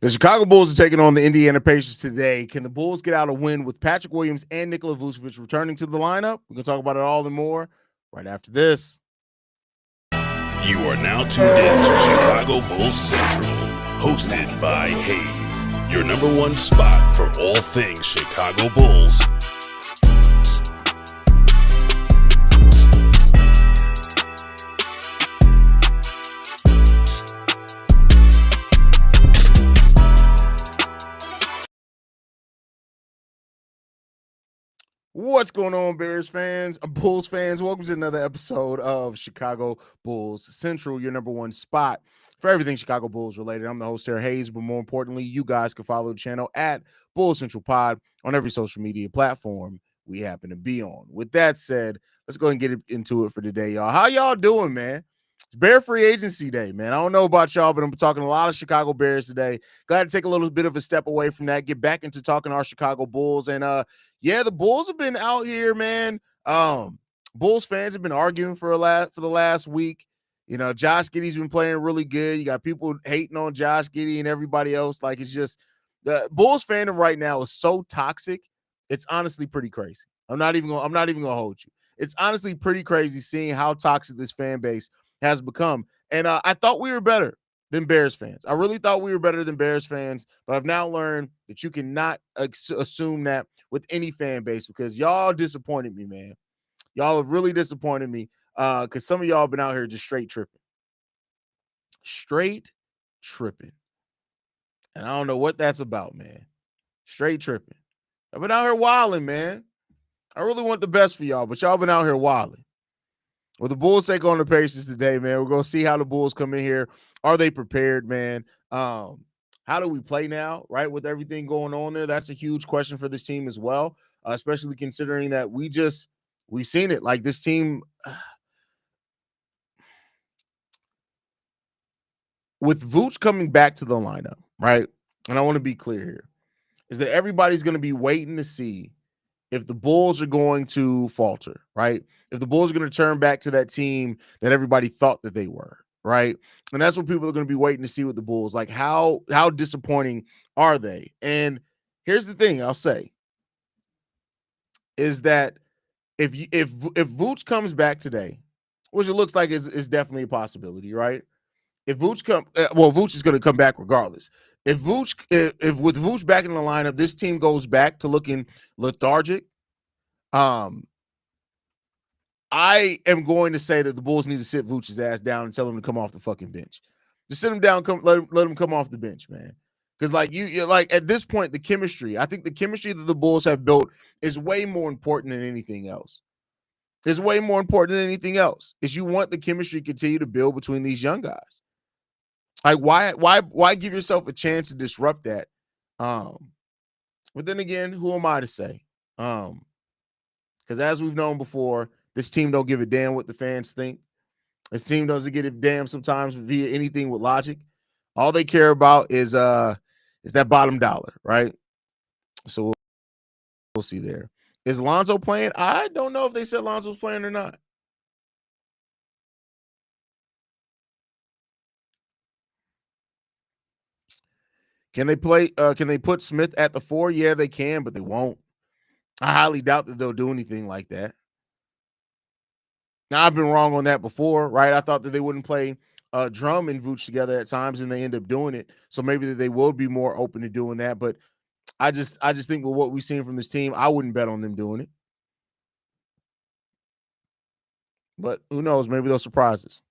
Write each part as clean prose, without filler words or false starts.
The Chicago Bulls are taking on the Indiana Pacers today. Can the Bulls get out a win with Patrick Williams and Nikola Vucevic returning to the lineup? We're going to talk about it all and more right after this. You are now tuned in to Chicago Bulls Central, hosted by Haize, your number one spot for all things Chicago Bulls. What's going on, Bears fans, Bulls fans? Welcome to another episode of Chicago Bulls Central, your number one spot for everything Chicago Bulls related. I'm the host here, Haize, but more importantly, you guys can follow the channel at Bulls Central Pod on every social media platform we happen to be on. With that said, let's go and get into it for today, y'all. How y'all doing, man? It's Bear Free Agency Day, man. I don't know about y'all, but I'm talking a lot of Chicago Bears today. Glad to take a little bit of a step away from that, get back into talking our Chicago Bulls. And yeah, the Bulls have been out here, man. Bulls fans have been arguing for the last week. You know, Josh Giddey's been playing really good. You got people hating on Josh Giddey and everybody else. Like, it's just the Bulls fandom right now is so toxic. It's honestly pretty crazy. I'm not even gonna hold you. It's honestly pretty crazy seeing how toxic this fan base has become. And I thought we were better than Bears fans. I really thought we were better than Bears fans, but I've now learned that you cannot assume that with any fan base because y'all disappointed me, man. Y'all have really disappointed me because some of y'all have been out here just straight tripping. Straight tripping. And I don't know what that's about, man. Straight tripping. I've been out here wilding, man. I really want the best for y'all, but y'all been out here wilding. Well, the Bulls take on the Pacers today, man. We're going to see how the Bulls come in here. Are they prepared, man? How do we play now, right, with everything going on there? That's a huge question for this team as well, especially considering that we've seen it. Like, this team, with Vooch coming back to the lineup, right, and I want to be clear here, is that everybody's going to be waiting to see if the Bulls are going to falter, right? If the Bulls are going to turn back to that team that everybody thought that they were, right? And that's what people are going to be waiting to see with the Bulls. Like, how disappointing are they? And here's the thing I'll say is that if Vooch comes back today, which it looks like is definitely a possibility, right? If Vooch Vooch is going to come back regardless. If with Vooch back in the lineup, this team goes back to looking lethargic. I am going to say that the Bulls need to sit Vooch's ass down and tell him to come off the fucking bench. Just sit him down, let him come off the bench, man. Because like you like at this point, I think the chemistry that the Bulls have built is way more important than anything else. It's way more important than anything else. Is you want the chemistry to continue to build between these young guys. Like, why give yourself a chance to disrupt that? But then again, who am I to say? Because as we've known before, this team don't give a damn what the fans think. This team doesn't give a damn sometimes via anything with logic. All they care about is that bottom dollar, right? So we'll see there. Is Lonzo playing? I don't know if they said Lonzo's playing or not. Can they play? Can they put Smith at the 4? Yeah, they can, but they won't. I highly doubt that they'll do anything like that. Now, I've been wrong on that before, right? I thought that they wouldn't play Drum and Vooch together at times, and they end up doing it. So maybe that they will be more open to doing that. But I just think with what we've seen from this team, I wouldn't bet on them doing it. But who knows? Maybe they'll surprise us.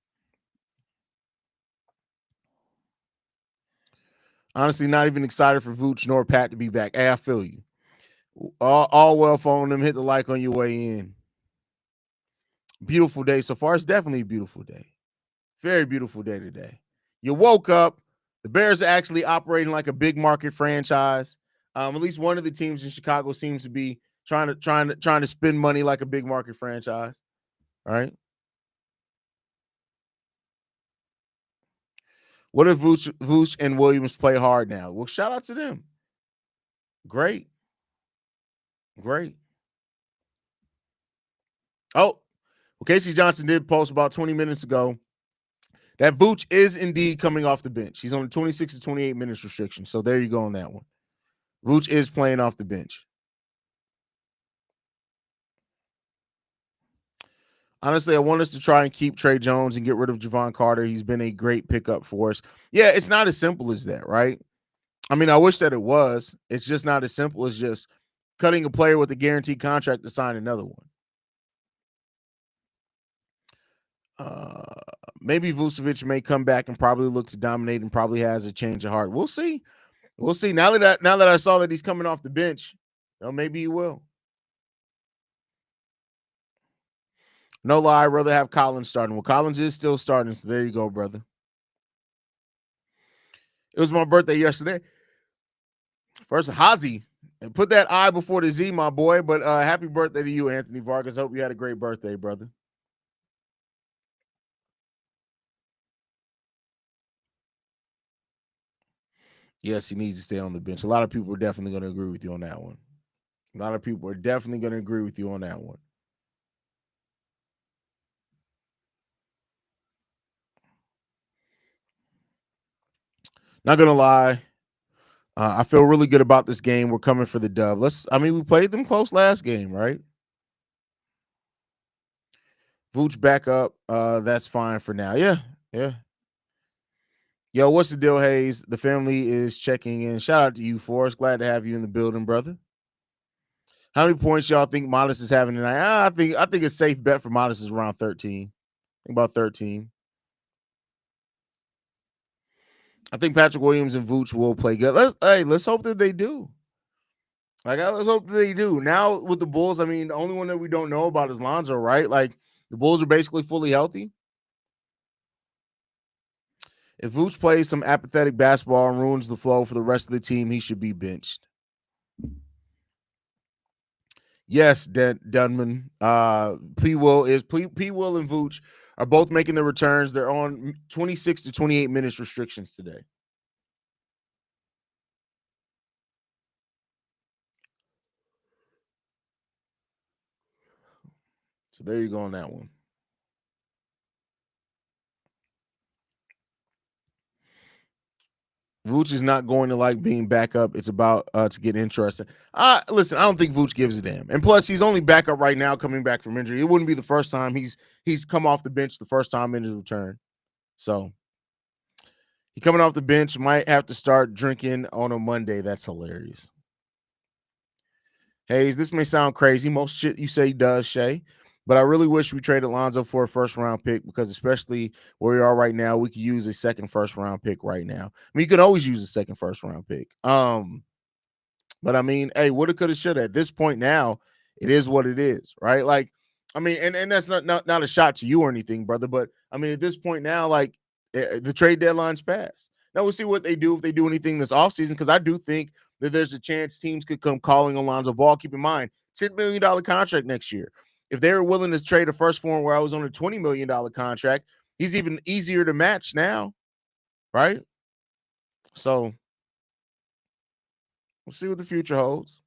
Honestly, not even excited for Vooch nor Pat to be back. Hey, I feel you. All well phone them. Hit the like on your way in. Beautiful day so far. It's definitely a beautiful day. Very beautiful day today. You woke up. The Bears are actually operating like a big market franchise. At least one of the teams in Chicago seems to be trying to spend money like a big market franchise. All right. What if Vooch and Williams play hard now? Well, shout out to them. Great. Oh, well, Casey Johnson did post about 20 minutes ago That Vooch is indeed coming off the bench. He's on the 26 to 28 minutes restriction. So there you go on that one. Vooch is playing off the bench. Honestly, I want us to try and keep Trey Jones and get rid of Javon Carter. He's been a great pickup for us. Yeah, it's not as simple as that, right? I mean, I wish that it was. It's just not as simple as just cutting a player with a guaranteed contract to sign another one. Maybe Vucevic may come back and probably look to dominate and probably has a change of heart. We'll see. We'll see. Now that I saw that he's coming off the bench, maybe he will. No lie, I'd rather have Collins starting. Well, Collins is still starting, so there you go, brother. It was my birthday yesterday. First, Haize. And put that I before the Z, my boy. But happy birthday to you, Anthony Vargas. Hope you had a great birthday, brother. Yes, he needs to stay on the bench. A lot of people are definitely going to agree with you on that one. A lot of people are definitely going to agree with you on that one. Not going to lie. I feel really good about this game. We're coming for the dub. We played them close last game, right? Vooch back up. That's fine for now. Yeah. Yo, what's the deal, Haize? The family is checking in. Shout out to you, Forrest. Glad to have you in the building, brother. How many points y'all think Modest is having tonight? I think a safe bet for Modest is around 13. I think about 13. I think Patrick Williams and Vooch will play good. Let's hope that they do. Let's hope that they do. Now with the Bulls, I mean, the only one that we don't know about is Lonzo, right? Like the Bulls are basically fully healthy. If Vooch plays some apathetic basketball and ruins the flow for the rest of the team, he should be benched. Yes, Dunman. P. Will and Vooch are both making their returns. They're on 26 to 28 minutes restrictions today. So there you go on that one. Vooch is not going to like being back up. It's about to get interesting. Listen, I don't think Vooch gives a damn. And plus, he's only back up right now, coming back from injury. It wouldn't be the first time he's come off the bench the first time in his return. So he coming off the bench, might have to start drinking on a Monday. That's hilarious. Haize, this may sound crazy. Most shit you say does, Shay. But I really wish we traded Lonzo for a first-round pick because especially where we are right now, we could use a second first-round pick right now. I mean, you could always use a second first-round pick. But I mean, hey, woulda, coulda, shoulda. At this point now, it is what it is, right? Like, I mean, and that's not a shot to you or anything, brother. But I mean, at this point now, like the trade deadline's passed. Now we'll see what they do if they do anything this offseason, because I do think that there's a chance teams could come calling on Lonzo Ball. Keep in mind, $10 million contract next year. If they were willing to trade a first for him where I was on a $20 million contract, he's even easier to match now, right? So we'll see what the future holds.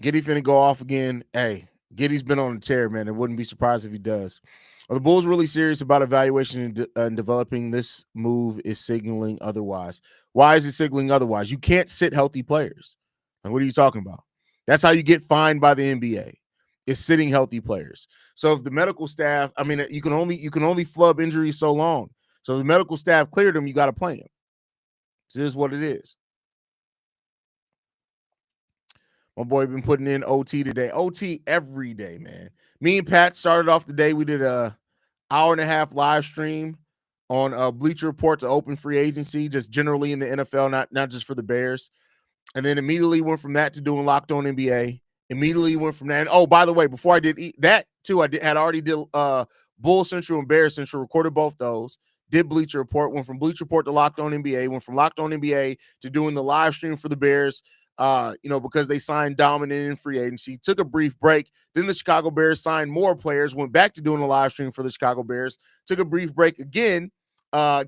Giddy finna go off again. Hey, Giddy's been on a tear, man. I wouldn't be surprised if he does. Are the Bulls really serious about evaluation and developing? This move is signaling otherwise. Why is it signaling otherwise? You can't sit healthy players. Like, what are you talking about? That's how you get fined by the NBA. Is sitting healthy players. So if the medical staff, I mean, you can only flub injuries so long. So if the medical staff cleared him, you got to play him. This is what it is. My boy been putting in OT today. OT every day, man. Me and Pat started off the day. We did a hour and a half live stream on Bleacher Report to open free agency, just generally in the NFL, not just for the Bears. And then immediately went from that to doing Locked On NBA. Immediately went from that. And, oh, by the way, before I did that too, had already did Bull Central and Bear Central, recorded both those. Did Bleacher Report, went from Bleacher Report to Locked On NBA, went from Locked On NBA to doing the live stream for the Bears. Because they signed dominant in free agency, took a brief break. Then the Chicago Bears signed more players, went back to doing a live stream for the Chicago Bears, took a brief break again,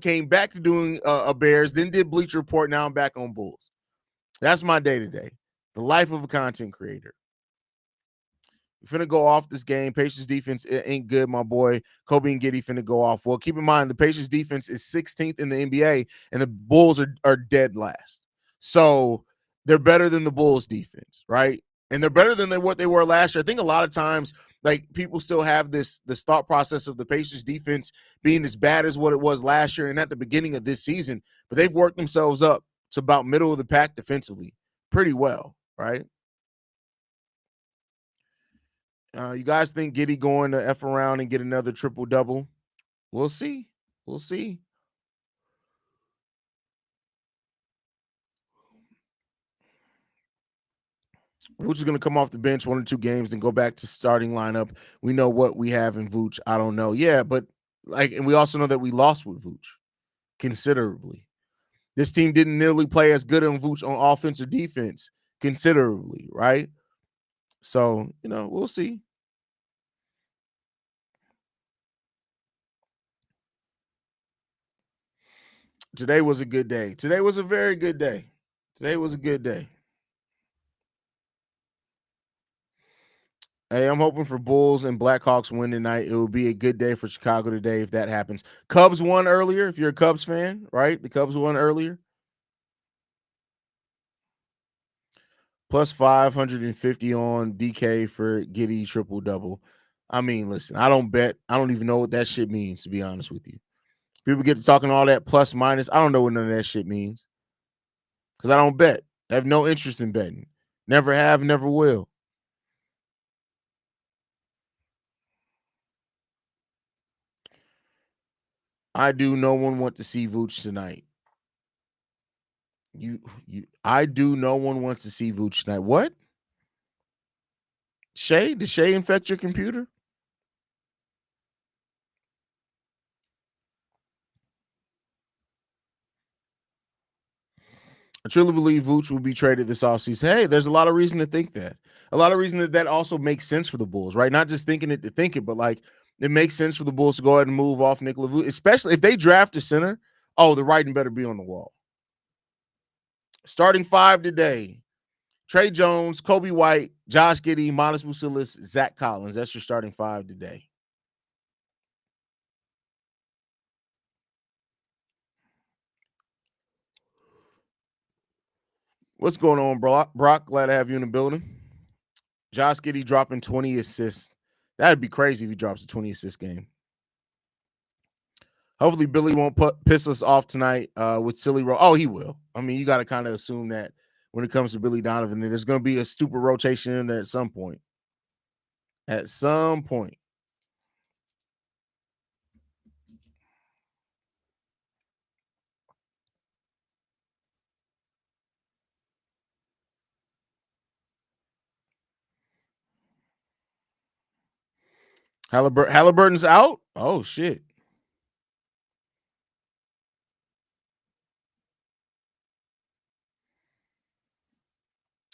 came back to doing a Bears, then did Bleacher Report. Now I'm back on Bulls. That's my day to day. The life of a content creator. You're finna go off this game. Pacers defense ain't good, my boy. Kobe and Giddey finna go off. Well, keep in mind the Pacers defense is 16th in the NBA, and the Bulls are dead last. So they're better than the Bulls defense, right? And they're better than what they were last year. I think a lot of times, like, people still have this thought process of the Pacers defense being as bad as what it was last year and at the beginning of this season, but they've worked themselves up to about middle of the pack defensively pretty well, right? You guys think Giddey going to F around and get another triple double? We'll see. We'll see. Vooch is going to come off the bench 1 or 2 games and go back to starting lineup. We know what we have in Vooch. I don't know. Yeah, but and we also know that we lost with Vooch considerably. This team didn't nearly play as good on Vooch on offense or defense considerably, right? So, we'll see. Today was a good day. Today was a very good day. Today was a good day. Hey, I'm hoping for Bulls and Blackhawks win tonight. It will be a good day for Chicago today if that happens. Cubs won earlier. If you're a Cubs fan, right? The Cubs won earlier. Plus 550 on DK for Giddey triple-double. I mean, listen, I don't bet. I don't even know what that shit means, to be honest with you. People get to talking all that plus minus. I don't know what none of that shit means because I don't bet. I have no interest in betting. Never have, never will. I do. No one want to see Vooch tonight. I do. No one wants to see Vooch tonight. What? Shay? Did Shay infect your computer? I truly believe Vooch will be traded this offseason. Hey, there's a lot of reason to think that. A lot of reason that also makes sense for the Bulls, right? Not just thinking it to think it, but like it makes sense for the Bulls to go ahead and move off Nikola Vucevic, especially if they draft a center. Oh, the writing better be on the wall. Starting 5 today: Trey Jones, Kobe White, Josh Giddey, Modest Vucevic, Zach Collins. That's your starting 5 today. What's going on, Brock? Glad to have you in the building. Josh Giddey dropping 20 assists. That'd be crazy if he drops a 20 assist game. Hopefully Billy won't piss us off tonight with silly Oh, he will. I mean, you got to kind of assume that when it comes to Billy Donovan, there's going to be a stupid rotation in there at some point. At some point. Halliburton's out? Oh, shit.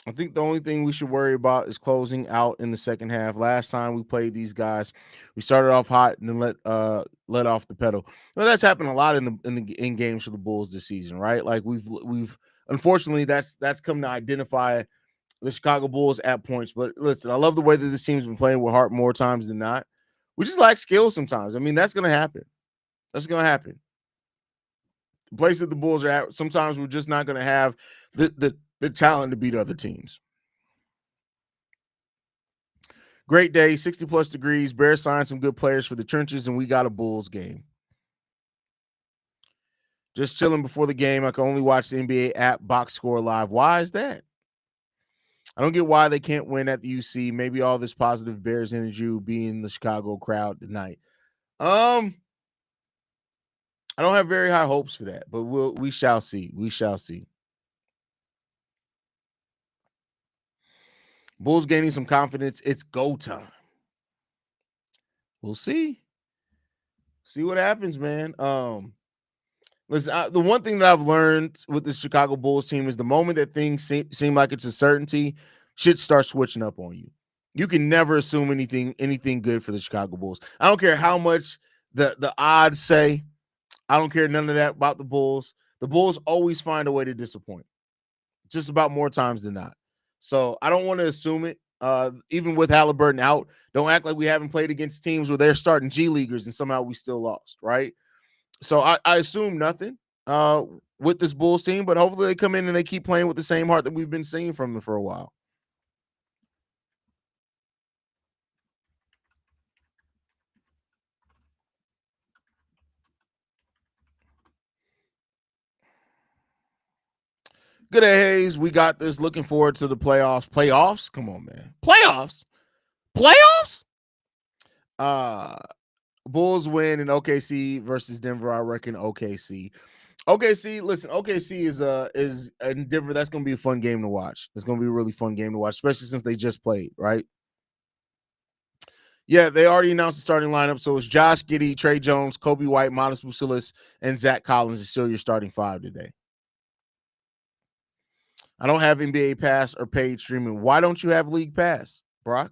I think the only thing we should worry about is closing out in the second half. Last time we played these guys, we started off hot and then let off the pedal. Well, that's happened a lot in games for the Bulls this season, right? Like we've unfortunately that's come to identify the Chicago Bulls at points. But listen, I love the way that this team's been playing with heart more times than not. We just lack skill sometimes. I mean, that's gonna happen. That's gonna happen. The place that the Bulls are at, sometimes we're just not gonna have the talent to beat other teams. Great day, 60 plus degrees. Bears signed some good players for the trenches, and we got a Bulls game. Just chilling before the game. I can only watch the NBA app box score live. Why is that? I don't get why they can't win at the UC. Maybe all this positive Bears energy will be in the Chicago crowd tonight. I don't have very high hopes for that, but we shall see. We shall see. Bulls gaining some confidence. It's go time. We'll see. See what happens, man. Listen, the one thing that I've learned with the Chicago Bulls team is the moment that things seem like it's a certainty, shit starts switching up on you. You can never assume anything good for the Chicago Bulls. I don't care how much the odds say. I don't care none of that about the Bulls. The Bulls always find a way to disappoint, just about more times than not. So I don't want to assume it. Even with Halliburton out, don't act like we haven't played against teams where they're starting G Leaguers and somehow we still lost, right? So I assume nothing with this Bulls team, but hopefully they come in and they keep playing with the same heart that we've been seeing from them for a while. Good day, Haize. We got this. Looking forward to the playoffs. Playoffs? Come on, man. Playoffs? Playoffs? Uh Bulls win in OKC versus Denver. I reckon OKC. OKC, listen, OKC is in Denver. That's gonna be a fun game to watch. It's gonna be a really fun game to watch, especially since they just played, right? Yeah, they already announced the starting lineup. So it's Josh Giddey, Trey Jones, Kobe White, Modest Vucevic, and Zach Collins is still your starting five today. I don't have NBA Pass or paid streaming. Why don't you have League Pass, Brock?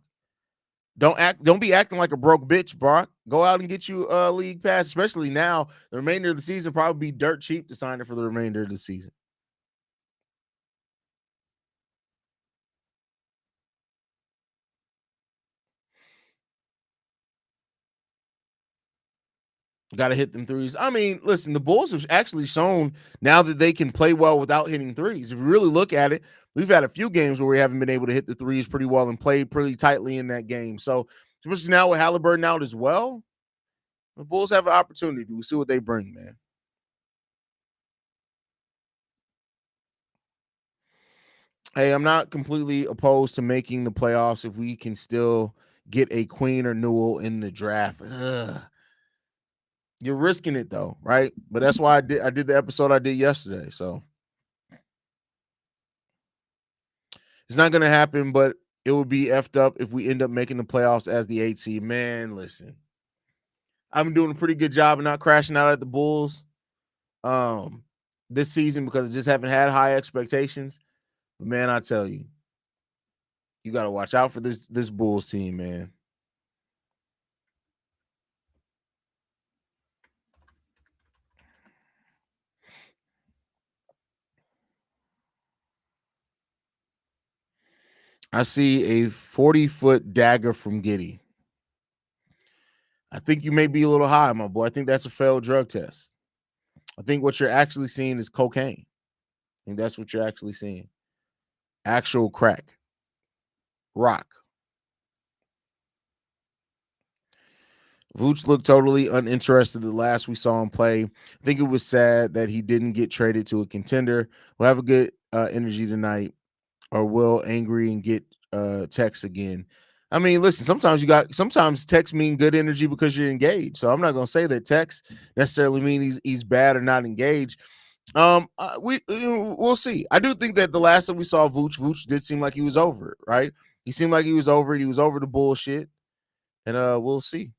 Don't be acting like a broke bitch, Brock. Go out and get you a League Pass, especially now. The remainder of the season probably be dirt cheap to sign it for the remainder of the season. Got to hit them threes. I mean, listen, the Bulls have actually shown now that they can play well without hitting threes. If you really look at it, we've had a few games where we haven't been able to hit the threes pretty well and played pretty tightly in that game. So, especially now with Halliburton out as well, the Bulls have an opportunity. We'll see what they bring, man. Hey, I'm not completely opposed to making the playoffs if we can still get a Queen or Newell in the draft. Ugh. You're risking it though, right? But that's why I did the episode I did yesterday. So it's not gonna happen, but it would be effed up if we end up making the playoffs as the 8 seed. Man, listen. I've been doing a pretty good job of not crashing out at the Bulls this season because I just haven't had high expectations. But man, I tell you, you got to watch out for this Bulls team, man. I see a 40-foot dagger from Giddey. I think you may be a little high, my boy. I think that's a failed drug test. I think what you're actually seeing is cocaine. I think that's what you're actually seeing. Actual crack. Rock. Vooch looked totally uninterested the last we saw him play. I think it was sad that he didn't get traded to a contender. We'll have a good energy tonight, or will angry and get text again. I mean, listen, sometimes text mean good energy because you're engaged. So I'm not gonna say that text necessarily mean he's bad or not engaged. We'll see. I do think that the last time we saw Vooch did seem like he was over it, right? He seemed like he was over it. He was over the bullshit, and we'll see.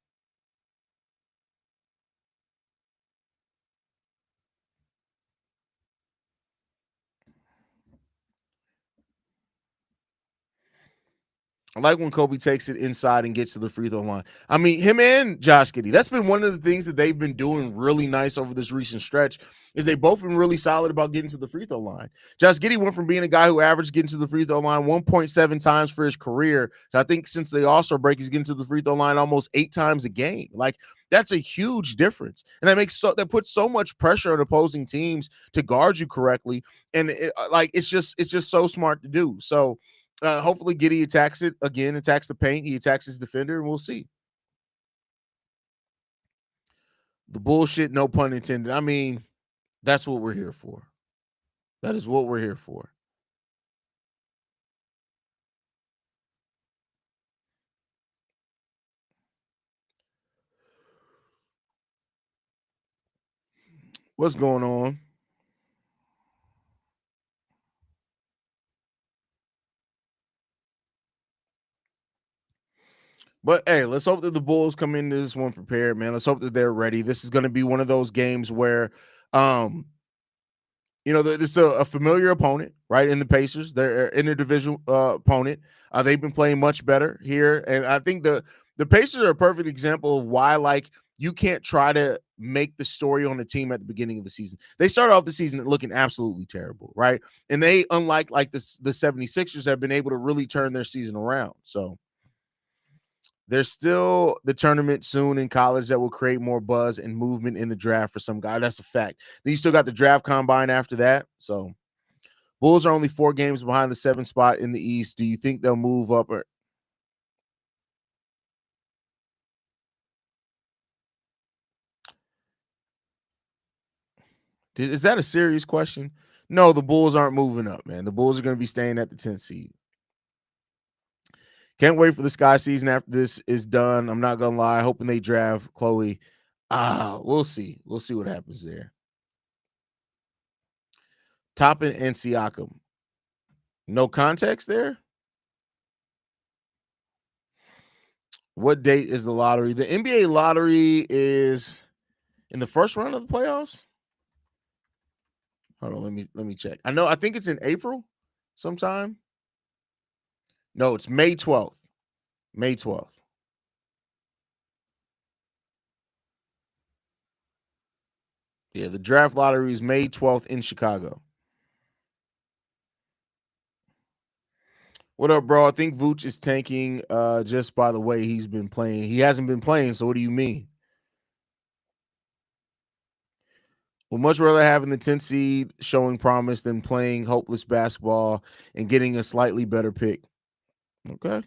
I like when Kobe takes it inside and gets to the free throw line. I mean, him and Josh Giddey, that's been one of the things that they've been doing really nice over this recent stretch is they've both been really solid about getting to the free throw line. Josh Giddey went from being a guy who averaged getting to the free throw line 1.7 times for his career. I think since the All-Star break, he's getting to the free throw line almost 8 times a game. Like, that's a huge difference. And that puts so much pressure on opposing teams to guard you correctly. And it's just so smart to do. So hopefully Giddey attacks the paint. He attacks his defender, and we'll see. The bullshit, no pun intended. I mean, that's what we're here for. That is what we're here for. What's going on? But hey, let's hope that the Bulls come into this one prepared, man. Let's hope that they're ready. This is going to be one of those games where, it's a familiar opponent, right? In the Pacers, they're interdivision opponent. They've been playing much better here, and I think the Pacers are a perfect example of why, like, you can't try to make the story on the team at the beginning of the season. They started off the season looking absolutely terrible, right? And they, unlike like the 76ers, have been able to really turn their season around. So there's still the tournament soon in college that will create more buzz and movement in the draft for some guy. That's a fact. Then you still got the draft combine after that. So Bulls are only 4 games behind the 7th spot in the East. Do you think they'll move up? Or is that a serious question? No, the Bulls aren't moving up, man. The Bulls are going to be staying at the 10th seed. Can't wait for the Sky season after this is done. I'm not gonna lie, hoping they draft Chloe. We'll see. We'll see what happens there. Toppin and Siakam. No context there. What date is the lottery? The NBA lottery is in the first round of the playoffs. Hold on, let me check. I think it's in April sometime. No, it's May 12th. May 12th. Yeah, the draft lottery is May 12th in Chicago. What up, bro? I think Vooch is tanking just by the way he's been playing. He hasn't been playing, so what do you mean? Would much rather having the 10th seed showing promise than playing hopeless basketball and getting a slightly better pick. Okay.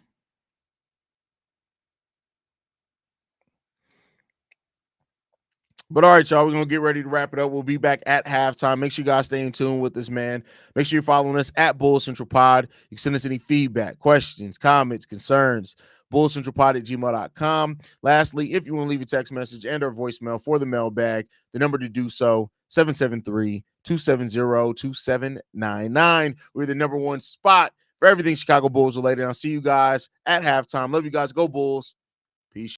But all right, y'all, we're going to get ready to wrap it up. We'll be back at halftime. Make sure you guys stay in tune with this, man. Make sure you're following us at Bulls Central Pod. You can send us any feedback, questions, comments, concerns, bullcentralpod@gmail.com. Lastly, if you want to leave a text message and or voicemail for the mailbag, the number to do so, 773-270-2799. We're the number 1 spot for everything Chicago Bulls related. I'll see you guys at halftime. Love you guys. Go Bulls.